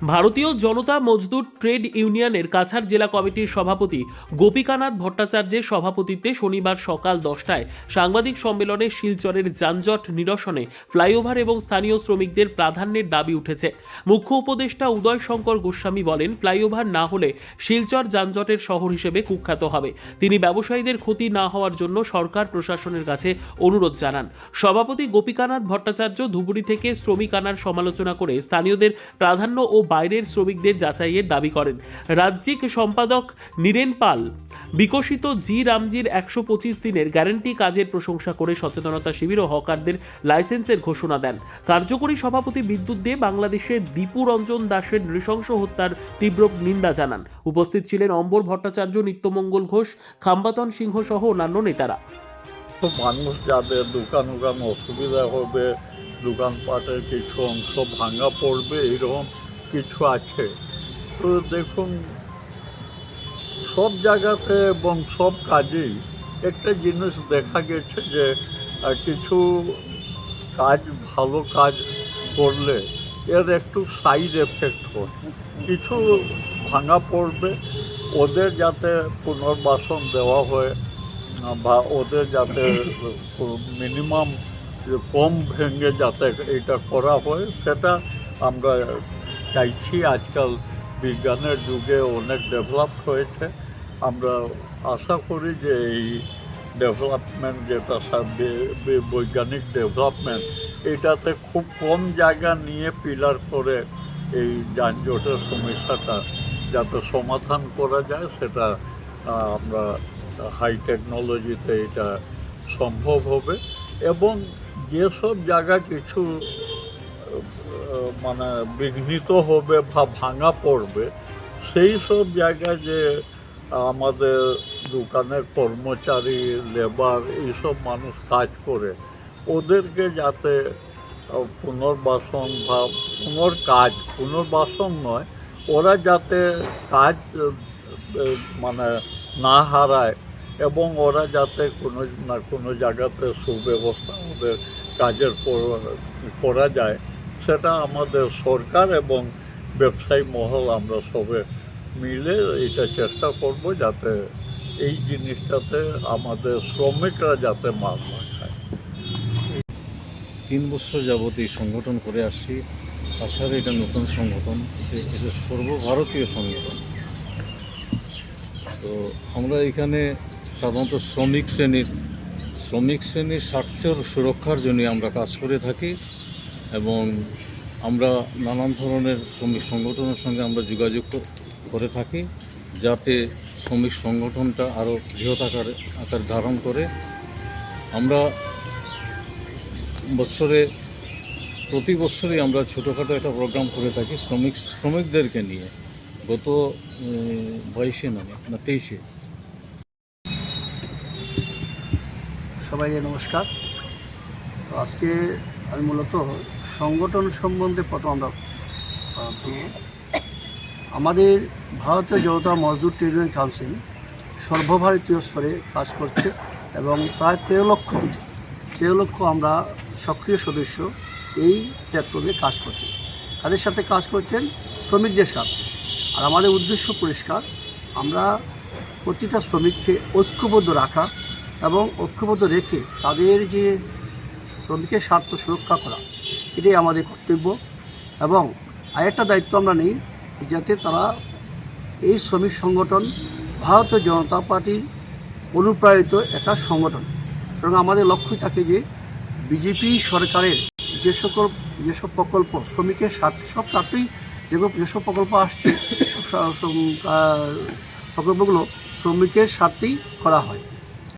ভারতীয় জনতা মজদুর ট্রেড ইউনিয়নের কাছাড় জেলা কমিটির সভাপতি গোপীকানাথ ভট্টাচার্যের সভাপতিত্বে শনিবার সকাল 10টায় সাংবাদিক সম্মেলনে শিলচরের যানজট নিরসনে ফ্লাইওভার এবং স্থানীয় শ্রমিকদের প্রাধান্যের দাবি উঠেছে। মুখ্য উপদেষ্টা উদয় শঙ্কর গোস্বামী বলেন, ফ্লাইওভার না হলে শিলচর যানজটের শহর হিসেবে কুখ্যাত হবে। তিনি ব্যবসায়ীদের ক্ষতি না হওয়ার জন্য সরকার প্রশাসনের কাছে অনুরোধ জানান। সভাপতি গোপীকানাথ ভট্টাচার্য ধুবুরি থেকে শ্রমিক আনার সমালোচনা করে স্থানীয়দের প্রাধান্য ও বাইরের শ্রমিকদের যাচাইয়ের দাবি করেন। রাজ্যিক সম্পাদক নীরেন পাল বিকশিত জি রামজির 125 দিনের গ্যারান্টি কাজের প্রশংসা করে সচেতনতা শিবির ও হকারদের লাইসেন্সের ঘোষণা দেন। কার্যকরী সভাপতি বিদ্যুৎ দে বাংলাদেশের দীপু রঞ্জন দাসের নৃশংস হত্যার তীব্র নিন্দা জানান। উপস্থিত ছিলেন অম্বর ভট্টাচার্য, নিত্যমঙ্গল ঘোষ, খাম্বাতন সিংহ সহ অন্যান্য নেতারা। তো মানুষ যাদের দোকান অসুবিধা হবে, দোকানপাটের কিছু অংশ ভাঙা পড়বে, এরকম কিছু আছে। তো দেখুন, সব জায়গাতে এবং সব কাজেই একটা জিনিস দেখা গেছে যে কিছু কাজ, ভালো কাজ করলে এর একটু সাইড এফেক্ট হয়, কিছু ভাঙা পড়বে, ওদের যাতে পুনর্বাসন দেওয়া হয় বা ওদের যাতে মিনিমাম কম ভেঙে যাতে এটা করা হয়, সেটা আমরা চাইছি। আজকাল বিজ্ঞানের যুগে অনেক ডেভেলপ হয়েছে। আমরা আশা করি যে এই ডেভেলপমেন্ট, যেটা বৈজ্ঞানিক ডেভেলপমেন্ট, এটাতে খুব কম জায়গা নিয়ে পিলার করে এই যানজটের সমস্যাটা যাতে সমাধান করা যায়, সেটা আমরা হাই টেকনোলজিতে এটা সম্ভব হবে। এবং যেসব জায়গা কিছু মানে বিঘ্নিত হবে বা ভাঙা পড়বে, সেই সব জায়গায় যে আমাদের দোকানের কর্মচারী, লেবার, এইসব মানুষ কাজ করে, ওদেরকে যাতে পুনর্বাসন বা পুনর্বাসন নয়, ওরা যাতে কাজ মানে না হারায় এবং ওরা যাতে কোনো না কোনো জায়গাতে সুব্যবস্থা ওদের কাজের করা যায়, সেটা আমাদের সরকার এবং ব্যবসায়ী মহল আমরা সবে মিলে এটা চেষ্টা করব যাতে এই জিনিসটাতে আমাদের শ্রমিকরা যাতে মার না খায়। 3 বছর যাবত এই সংগঠন করে আসছি। আসলে এটা নতুন সংগঠন, এটা সর্বভারতীয় সংগঠন। তো আমরা এখানে সাধারণত শ্রমিক শ্রেণীর স্বার্থের সুরক্ষার জন্য আমরা কাজ করে থাকি এবং আমরা নানান ধরনের শ্রমিক সংগঠনের সঙ্গে আমরা যোগাযোগ করে থাকি যাতে শ্রমিক সংগঠনটা আরও বৃহৎ আকার ধারণ করে। আমরা প্রতি বছরই আমরা ছোটোখাটো একটা প্রোগ্রাম করে থাকি শ্রমিকদেরকে নিয়ে। গত 22-এ না 23-এ। সবাইকে নমস্কার। তো আজকে আমি মূলত সংগঠন সম্বন্ধে প্রথম আমরা আমাদের ভারতীয় জনতা মজদুর ট্রেড ইউনিয়ন কাউন্সিল সর্বভারতীয় স্তরে কাজ করছে এবং প্রায় 13 লক্ষ আমরা সক্রিয় সদস্য এই প্ল্যাটফর্মে কাজ করছি। তাদের সাথে কাজ করছেন শ্রমিকদের সাথে। আর আমাদের উদ্দেশ্য পরিষ্কার, আমরা প্রতিটা শ্রমিককে ঐক্যবদ্ধ রাখা এবং ঐক্যবদ্ধ রেখে তাদের যে শ্রমিকের স্বার্থ সুরক্ষা করা, এটাই আমাদের কর্তব্য। এবং আরেকটা দায়িত্ব আমরা নিই, যাতে তারা এই শ্রমিক সংগঠন ভারতীয় জনতা পার্টির অনুপ্রাণিত একটা সংগঠন। সুতরাং আমাদের লক্ষ্যই থাকে যে বিজেপি সরকারের যেসব প্রকল্প শ্রমিকের স্বার্থে, সব স্বার্থেই যেসব প্রকল্প আসছে, প্রকল্পগুলো শ্রমিকের স্বার্থেই করা হয়।